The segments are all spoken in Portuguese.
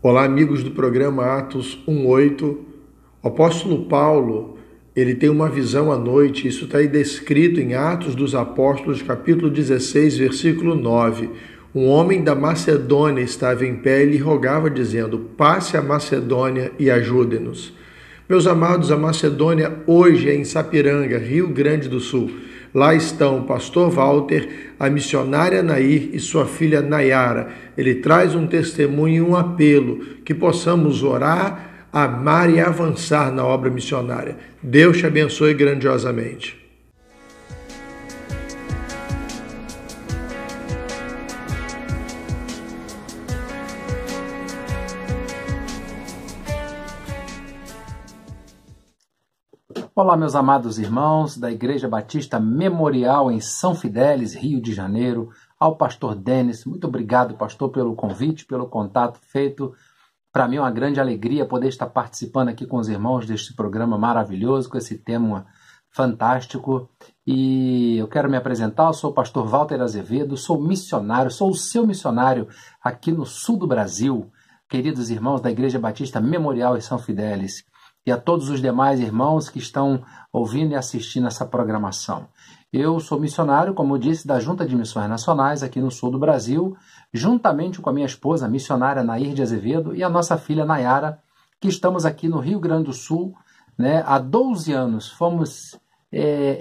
Olá, amigos do programa Atos 1:8. O apóstolo Paulo, ele tem uma visão à noite, isso está aí descrito em Atos dos Apóstolos, capítulo 16, versículo 9. Um homem da Macedônia estava em pé e lhe rogava, dizendo: passe a Macedônia e ajude-nos. Meus amados, a Macedônia hoje é em Sapiranga, Rio Grande do Sul. Lá estão o pastor Walter, a missionária Nair e sua filha Nayara. Ele traz um testemunho e um apelo que possamos orar, amar e avançar na obra missionária. Deus te abençoe grandiosamente. Olá, meus amados irmãos da Igreja Batista Memorial em São Fidélis, Rio de Janeiro, ao pastor Denis. Muito obrigado, pastor, pelo convite, pelo contato feito. Para mim é uma grande alegria poder estar participando aqui com os irmãos deste programa maravilhoso, com esse tema fantástico. E eu quero me apresentar, eu sou o pastor Walter Azevedo, sou missionário, sou o seu missionário aqui no sul do Brasil, queridos irmãos da Igreja Batista Memorial em São Fidélis. E a todos os demais irmãos que estão ouvindo e assistindo essa programação. Eu sou missionário, como eu disse, da Junta de Missões Nacionais aqui no sul do Brasil, juntamente com a minha esposa, a missionária Nair de Azevedo, e a nossa filha Nayara, que estamos aqui no Rio Grande do Sul, né? Há 12 anos fomos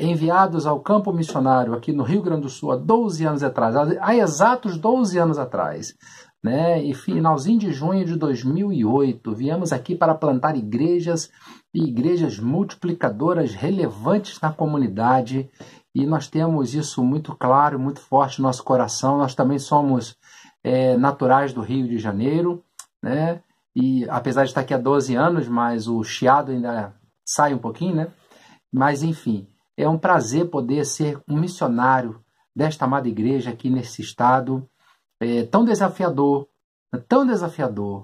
enviados ao campo missionário aqui no Rio Grande do Sul, há 12 anos atrás, há exatos 12 anos atrás. Né? E finalzinho de junho de 2008, viemos aqui para plantar igrejas e igrejas multiplicadoras relevantes na comunidade, e nós temos isso muito claro, muito forte no nosso coração. Nós também somos naturais do Rio de Janeiro, né? E apesar de estar aqui há 12 anos, mas o chiado ainda sai um pouquinho, né? Mas enfim, é um prazer poder ser um missionário desta amada igreja aqui nesse estado. Tão desafiador.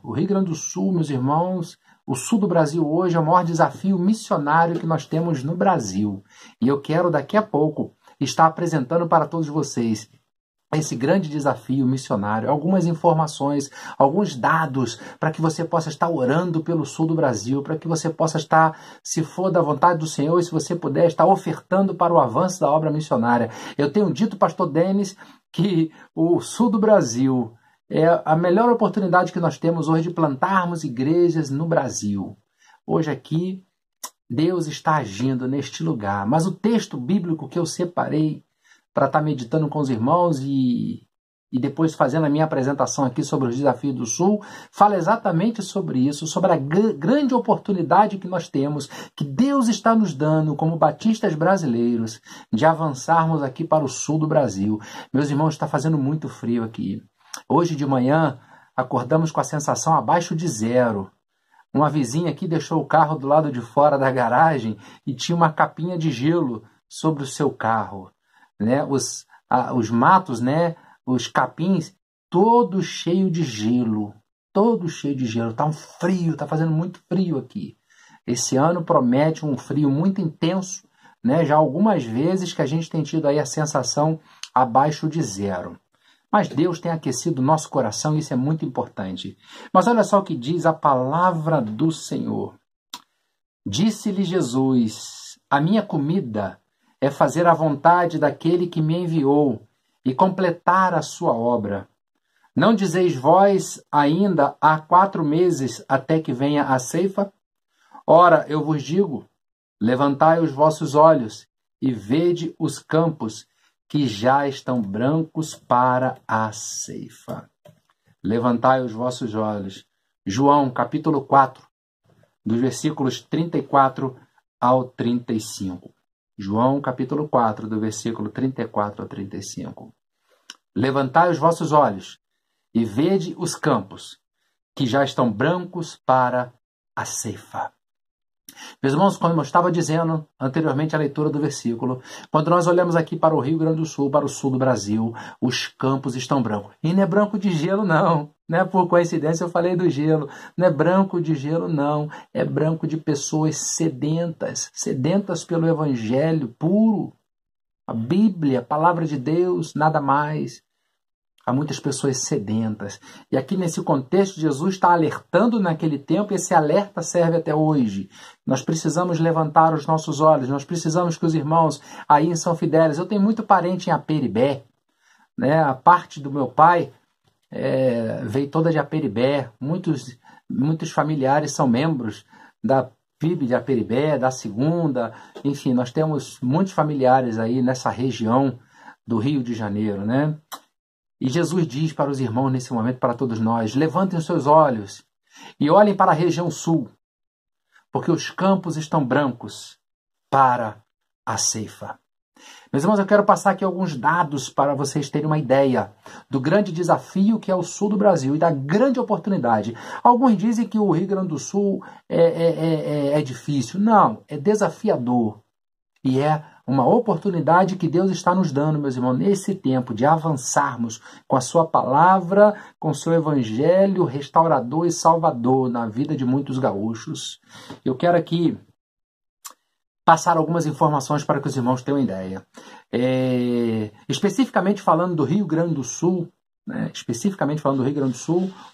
O Rio Grande do Sul, meus irmãos, o sul do Brasil hoje é o maior desafio missionário que nós temos no Brasil. E eu quero daqui a pouco estar apresentando para todos vocês esse grande desafio missionário, algumas informações, alguns dados para que você possa estar orando pelo sul do Brasil, para que você possa estar, se for da vontade do Senhor, e se você puder, estar ofertando para o avanço da obra missionária. Eu tenho dito, pastor Denis, que o sul do Brasil é a melhor oportunidade que nós temos hoje de plantarmos igrejas no Brasil. Hoje aqui, Deus está agindo neste lugar, mas o texto bíblico que eu separei para estar meditando com os irmãos e depois fazendo a minha apresentação aqui sobre os desafios do Sul, fala exatamente sobre isso, sobre a grande oportunidade que nós temos, que Deus está nos dando como batistas brasileiros, de avançarmos aqui para o sul do Brasil. Meus irmãos, está fazendo muito frio aqui. Hoje de manhã, acordamos com a sensação abaixo de zero. Uma vizinha aqui deixou o carro do lado de fora da garagem e tinha uma capinha de gelo sobre o seu carro. Né? Os matos, né? Os capins, todo cheio de gelo. Todo cheio de gelo. Está um frio, está fazendo muito frio aqui. Esse ano promete um frio muito intenso, né? Já algumas vezes que a gente tem tido aí a sensação abaixo de zero. Mas Deus tem aquecido o nosso coração e isso é muito importante. Mas olha só o que diz a palavra do Senhor. Disse-lhe Jesus: a minha comida é fazer a vontade daquele que me enviou e completar a sua obra. Não dizeis vós ainda há 4 meses até que venha a ceifa? Ora, eu vos digo, levantai os vossos olhos e vede os campos que já estão brancos para a ceifa. Levantai os vossos olhos. João, capítulo 4, dos versículos 34 ao 35. João, capítulo 4, do versículo 34 ao 35. Levantai os vossos olhos e vede os campos, que já estão brancos para a ceifa. Meus irmãos, como eu estava dizendo anteriormente a leitura do versículo, quando nós olhamos aqui para o Rio Grande do Sul, para o sul do Brasil, os campos estão brancos. E não é branco de gelo, não. Não é por coincidência eu falei do gelo. Não é branco de gelo, não. É branco de pessoas sedentas, sedentas pelo Evangelho puro. A Bíblia, a palavra de Deus, nada mais. Há muitas pessoas sedentas. E aqui nesse contexto, Jesus está alertando naquele tempo e esse alerta serve até hoje. Nós precisamos levantar os nossos olhos, nós precisamos que os irmãos aí em São Fidélis, eu tenho muito parente em Aperibé, né? A parte do meu pai veio toda de Aperibé, muitos familiares são membros da PIB de Aperibé, da segunda, enfim, nós temos muitos familiares aí nessa região do Rio de Janeiro, né? E Jesus diz para os irmãos nesse momento, para todos nós, levantem os seus olhos e olhem para a região sul, porque os campos estão brancos para a ceifa. Meus irmãos, eu quero passar aqui alguns dados para vocês terem uma ideia do grande desafio que é o sul do Brasil e da grande oportunidade. Alguns dizem que o Rio Grande do Sul é difícil. Não, é desafiador. E é uma oportunidade que Deus está nos dando, meus irmãos, nesse tempo de avançarmos com a sua palavra, com o seu evangelho restaurador e salvador na vida de muitos gaúchos. Eu quero aqui passar algumas informações para que os irmãos tenham ideia. Especificamente falando do Rio Grande do Sul,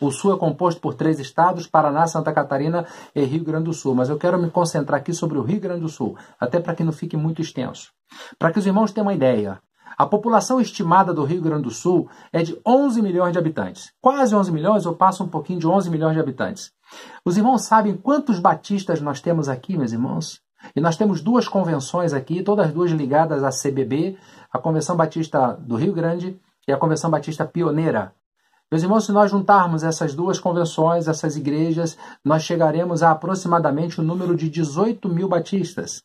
o Sul é composto por 3 estados, Paraná, Santa Catarina e Rio Grande do Sul. Mas eu quero me concentrar aqui sobre o Rio Grande do Sul, até para que não fique muito extenso. Para que os irmãos tenham uma ideia, a população estimada do Rio Grande do Sul é de 11 milhões de habitantes. Quase 11 milhões, eu passo um pouquinho de 11 milhões de habitantes. Os irmãos sabem quantos batistas nós temos aqui, meus irmãos? E nós temos 2 convenções aqui, todas 2 ligadas à CBB, a Convenção Batista do Rio Grande e a Convenção Batista Pioneira. Meus irmãos, se nós juntarmos essas 2 convenções, essas igrejas, nós chegaremos a aproximadamente o número de 18 mil batistas.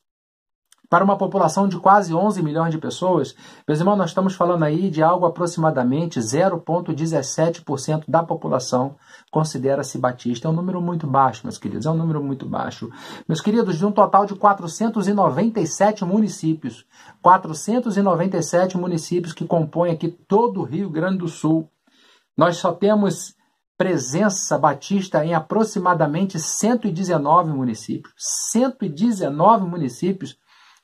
Para uma população de quase 11 milhões de pessoas, meus irmãos, nós estamos falando aí de algo aproximadamente 0,17% da população considera-se batista. É um número muito baixo, meus queridos, é um número muito baixo. Meus queridos, de um total de 497 municípios, 497 municípios que compõem aqui todo o Rio Grande do Sul, nós só temos presença batista em aproximadamente 119 municípios. 119 municípios.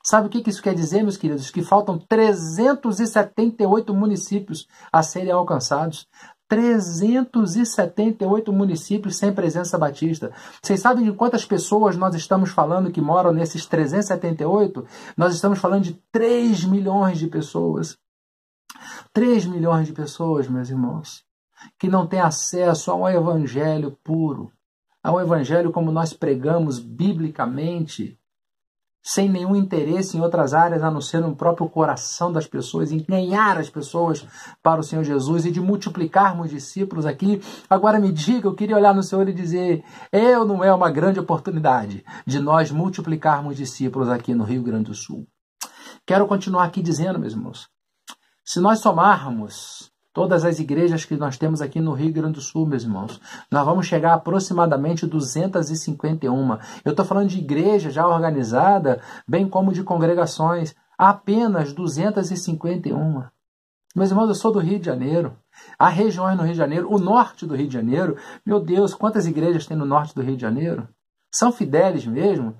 Sabe o que isso quer dizer, meus queridos? Que faltam 378 municípios a serem alcançados. 378 municípios sem presença batista. Vocês sabem de quantas pessoas nós estamos falando que moram nesses 378? Nós estamos falando de 3 milhões de pessoas. 3 milhões de pessoas, meus irmãos, que não têm acesso a um evangelho puro, a um evangelho como nós pregamos biblicamente, sem nenhum interesse em outras áreas, a não ser no próprio coração das pessoas, em ganhar as pessoas para o Senhor Jesus e de multiplicarmos discípulos aqui. Agora me diga, eu queria olhar no Senhor e dizer, não é uma grande oportunidade de nós multiplicarmos discípulos aqui no Rio Grande do Sul? Quero continuar aqui dizendo, meus irmãos, se nós somarmos todas as igrejas que nós temos aqui no Rio Grande do Sul, meus irmãos, nós vamos chegar a aproximadamente 251. Eu estou falando de igreja já organizada, bem como de congregações. Apenas 251. Meus irmãos, eu sou do Rio de Janeiro. Há regiões no Rio de Janeiro, o norte do Rio de Janeiro. Meu Deus, quantas igrejas tem no norte do Rio de Janeiro? São Fidélis mesmo?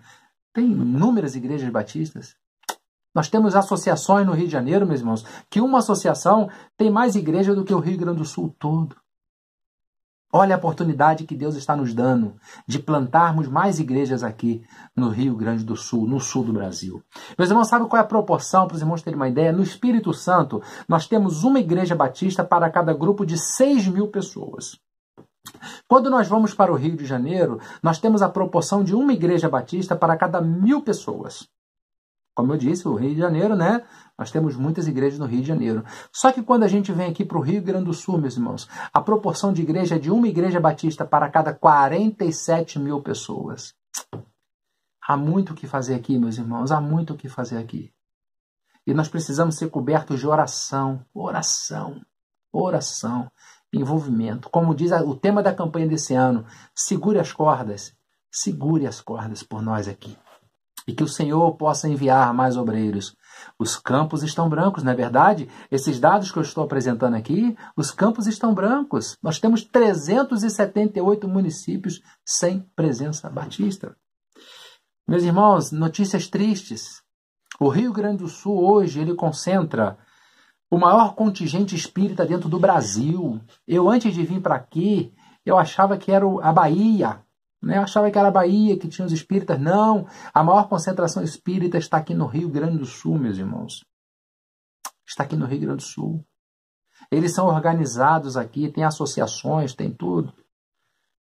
Tem inúmeras igrejas batistas. Nós temos associações no Rio de Janeiro, meus irmãos, que uma associação tem mais igreja do que o Rio Grande do Sul todo. Olha a oportunidade que Deus está nos dando de plantarmos mais igrejas aqui no Rio Grande do Sul, no sul do Brasil. Meus irmãos, sabe qual é a proporção, para os irmãos terem uma ideia? No Espírito Santo, nós temos uma igreja batista para cada grupo de 6 mil pessoas. Quando nós vamos para o Rio de Janeiro, nós temos a proporção de uma igreja batista para cada 1.000 pessoas. Como eu disse, o Rio de Janeiro, né? Nós temos muitas igrejas no Rio de Janeiro. Só que quando a gente vem aqui para o Rio Grande do Sul, meus irmãos, a proporção de igreja é de uma igreja batista para cada 47 mil pessoas. Há muito o que fazer aqui, meus irmãos, há muito o que fazer aqui. E nós precisamos ser cobertos de oração, envolvimento. Como diz o tema da campanha desse ano, segure as cordas por nós aqui. E que o Senhor possa enviar mais obreiros. Os campos estão brancos, não é verdade? Esses dados que eu estou apresentando aqui, os campos estão brancos. Nós temos 378 municípios sem presença batista. Meus irmãos, notícias tristes. O Rio Grande do Sul hoje, ele concentra o maior contingente espírita dentro do Brasil. Eu, antes de vir para aqui, eu achava que era a Bahia, né? Eu achava que era a Bahia que tinha os espíritas. Não, a maior concentração espírita está aqui no Rio Grande do Sul, meus irmãos. Está aqui no Rio Grande do Sul. Eles são organizados aqui, tem associações, tem tudo.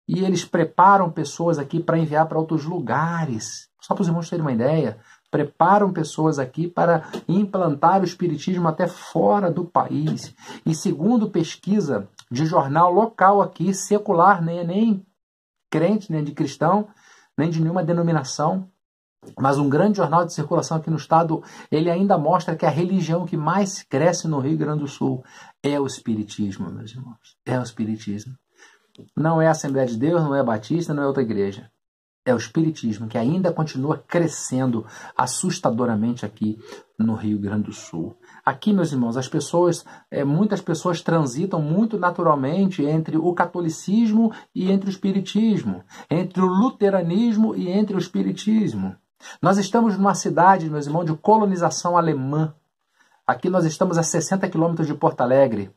E eles preparam pessoas aqui para enviar para outros lugares. Só para os irmãos terem uma ideia, preparam pessoas aqui para implantar o espiritismo até fora do país. E segundo pesquisa de jornal local aqui, secular, nem crente, nem de cristão, nem de nenhuma denominação, mas um grande jornal de circulação aqui no estado, ele ainda mostra que a religião que mais cresce no Rio Grande do Sul é o espiritismo, meus irmãos. É o espiritismo. Não é a Assembleia de Deus, não é a Batista, não é outra igreja. É o espiritismo que ainda continua crescendo assustadoramente aqui no Rio Grande do Sul. Aqui, meus irmãos, muitas pessoas transitam muito naturalmente entre o catolicismo e entre o espiritismo, entre o luteranismo e entre o espiritismo. Nós estamos numa cidade, meus irmãos, de colonização alemã. Aqui nós estamos a 60 quilômetros de Porto Alegre.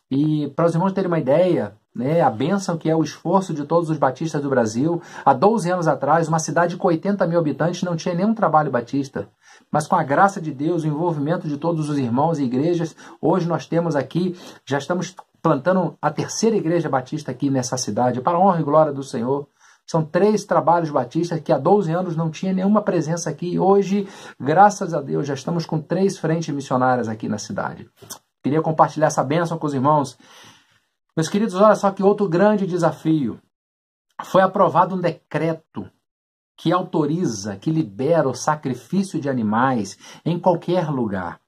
E para os irmãos terem uma ideia, né, a bênção que é o esforço de todos os batistas do Brasil, há 12 anos atrás, uma cidade com 80 mil habitantes não tinha nenhum trabalho batista. Mas com a graça de Deus, o envolvimento de todos os irmãos e igrejas, hoje nós temos aqui, já estamos plantando a terceira igreja batista aqui nessa cidade, para a honra e glória do Senhor. São 3 trabalhos batistas que há 12 anos não tinha nenhuma presença aqui. Hoje, graças a Deus, já estamos com 3 frentes missionárias aqui na cidade. Queria compartilhar essa bênção com os irmãos. Meus queridos, olha só que outro grande desafio. Foi aprovado um decreto que autoriza, que libera o sacrifício de animais em qualquer lugar.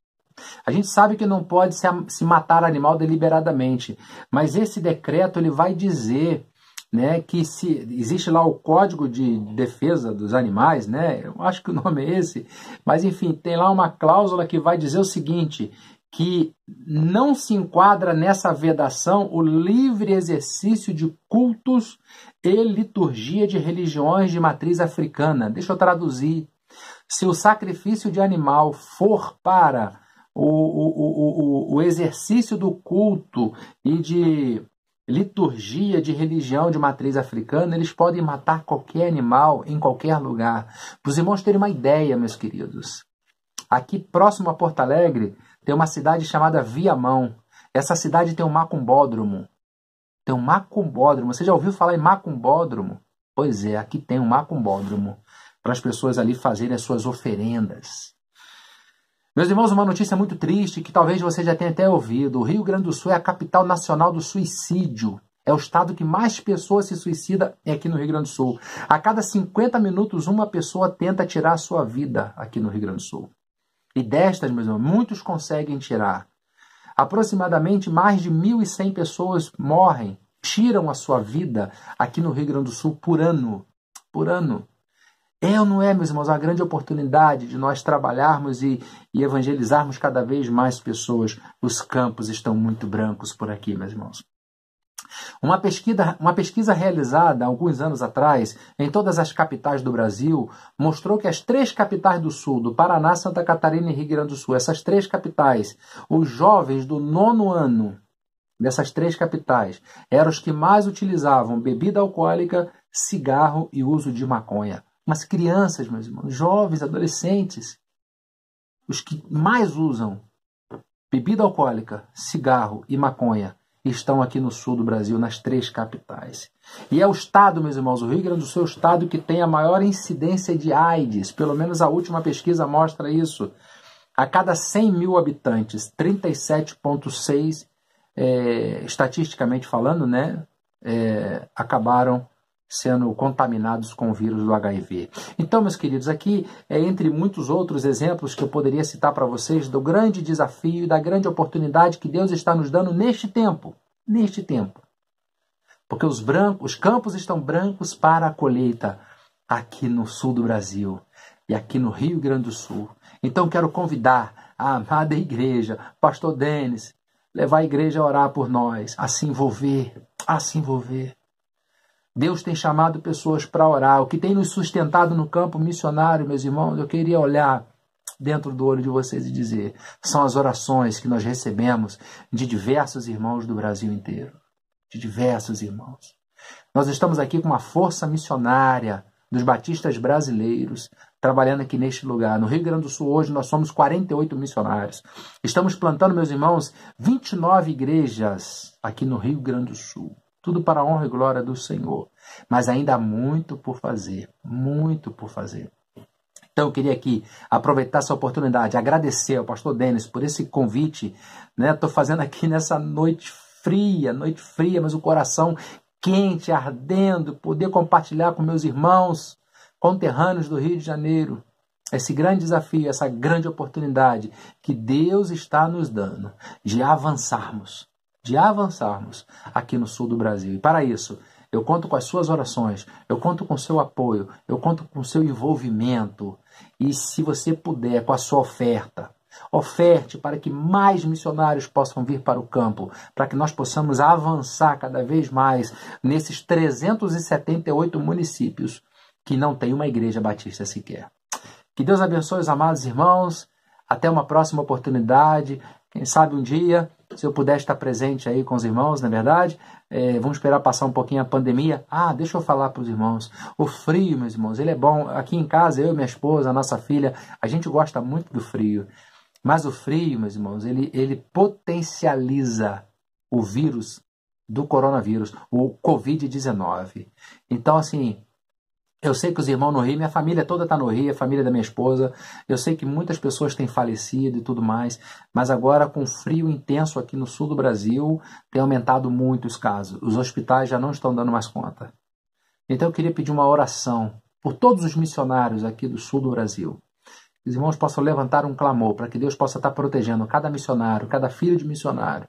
A gente sabe que não pode se matar animal deliberadamente, mas esse decreto ele vai dizer, né, que se existe lá o Código de Defesa dos Animais, né? Eu acho que o nome é esse, mas enfim, tem lá uma cláusula que vai dizer o seguinte, que não se enquadra nessa vedação o livre exercício de cultos e liturgia de religiões de matriz africana. Deixa eu traduzir. Se o sacrifício de animal for para o exercício do culto e de liturgia de religião de matriz africana, eles podem matar qualquer animal em qualquer lugar. Para os irmãos terem uma ideia, meus queridos, aqui próximo a Porto Alegre, tem uma cidade chamada Viamão. Essa cidade tem um macumbódromo. Tem um macumbódromo. Você já ouviu falar em macumbódromo? Pois é, aqui tem um macumbódromo para as pessoas ali fazerem as suas oferendas. Meus irmãos, uma notícia muito triste que talvez você já tenha até ouvido. O Rio Grande do Sul é a capital nacional do suicídio. É o estado que mais pessoas se suicidam aqui no Rio Grande do Sul. A cada 50 minutos, uma pessoa tenta tirar a sua vida aqui no Rio Grande do Sul. E destas, meus irmãos, muitos conseguem tirar. Aproximadamente mais de 1.100 pessoas morrem, tiram a sua vida aqui no Rio Grande do Sul por ano. Por ano. É ou não é, meus irmãos, a grande oportunidade de nós trabalharmos e evangelizarmos cada vez mais pessoas. Os campos estão muito brancos por aqui, meus irmãos. Uma pesquisa realizada há alguns anos atrás em todas as capitais do Brasil mostrou que as 3 capitais do Sul, do Paraná, Santa Catarina e Rio Grande do Sul, essas 3 capitais, os jovens do 9º ano dessas 3 capitais eram os que mais utilizavam bebida alcoólica, cigarro e uso de maconha. Mas crianças, meus irmãos, jovens, adolescentes, os que mais usam bebida alcoólica, cigarro e maconha, estão aqui no sul do Brasil, nas 3 capitais. E é o estado, meus irmãos, o Rio Grande do Sul é o estado que tem a maior incidência de AIDS. Pelo menos a última pesquisa mostra isso. A cada 100 mil habitantes, 37,6, estatisticamente falando, né, acabaram sendo contaminados com o vírus do HIV. Então, meus queridos, aqui entre muitos outros exemplos que eu poderia citar para vocês do grande desafio e da grande oportunidade que Deus está nos dando neste tempo. Neste tempo. Porque os campos estão brancos para a colheita aqui no sul do Brasil e aqui no Rio Grande do Sul. Então, quero convidar a amada igreja, pastor Denis, levar a igreja a orar por nós, a se envolver, a se envolver. Deus tem chamado pessoas para orar. O que tem nos sustentado no campo missionário, meus irmãos, eu queria olhar dentro do olho de vocês e dizer: são as orações que nós recebemos de diversos irmãos do Brasil inteiro. De diversos irmãos. Nós estamos aqui com uma força missionária dos batistas brasileiros, trabalhando aqui neste lugar. No Rio Grande do Sul, hoje, nós somos 48 missionários. Estamos plantando, meus irmãos, 29 igrejas aqui no Rio Grande do Sul. Tudo para a honra e glória do Senhor. Mas ainda há muito por fazer. Muito por fazer. Então, eu queria aqui aproveitar essa oportunidade, agradecer ao pastor Denis por esse convite. Estou fazendo aqui nessa noite fria, mas o coração quente, ardendo, poder compartilhar com meus irmãos conterrâneos do Rio de Janeiro esse grande desafio, essa grande oportunidade que Deus está nos dando de avançarmos aqui no sul do Brasil. E para isso, eu conto com as suas orações, eu conto com o seu apoio, eu conto com o seu envolvimento. E se você puder, com a sua oferta, oferte para que mais missionários possam vir para o campo, para que nós possamos avançar cada vez mais nesses 378 municípios que não tem uma igreja batista sequer. Que Deus abençoe os amados irmãos. Até uma próxima oportunidade. Quem sabe um dia, se eu puder estar presente aí com os irmãos, não é verdade? Vamos esperar passar um pouquinho a pandemia. Deixa eu falar para os irmãos. O frio, meus irmãos, ele é bom. Aqui em casa, eu e minha esposa, a nossa filha, a gente gosta muito do frio. Mas o frio, meus irmãos, ele potencializa o vírus do coronavírus, o Covid-19. Então, assim, eu sei que os irmãos no Rio, minha família toda está no Rio, a família da minha esposa, eu sei que muitas pessoas têm falecido e tudo mais, mas agora com frio intenso aqui no sul do Brasil, tem aumentado muito os casos. Os hospitais já não estão dando mais conta. Então eu queria pedir uma oração por todos os missionários aqui do sul do Brasil. Os irmãos possam levantar um clamor para que Deus possa estar protegendo cada missionário, cada filho de missionário,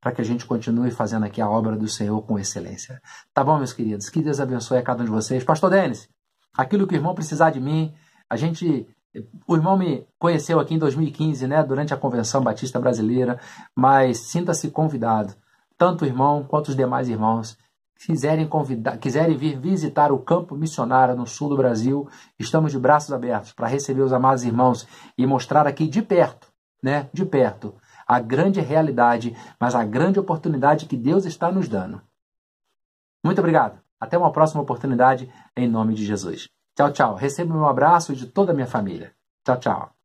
para que a gente continue fazendo aqui a obra do Senhor com excelência. Tá bom, meus queridos? Que Deus abençoe a cada um de vocês. Pastor Denis, aquilo que o irmão precisar de mim, o irmão me conheceu aqui em 2015, durante a Convenção Batista Brasileira, mas sinta-se convidado, tanto o irmão quanto os demais irmãos, quiserem vir visitar o campo missionário no sul do Brasil, estamos de braços abertos para receber os amados irmãos e mostrar aqui de perto, a grande realidade, mas a grande oportunidade que Deus está nos dando. Muito obrigado. Até uma próxima oportunidade, em nome de Jesus. Tchau, tchau. Receba o meu abraço de toda a minha família. Tchau, tchau.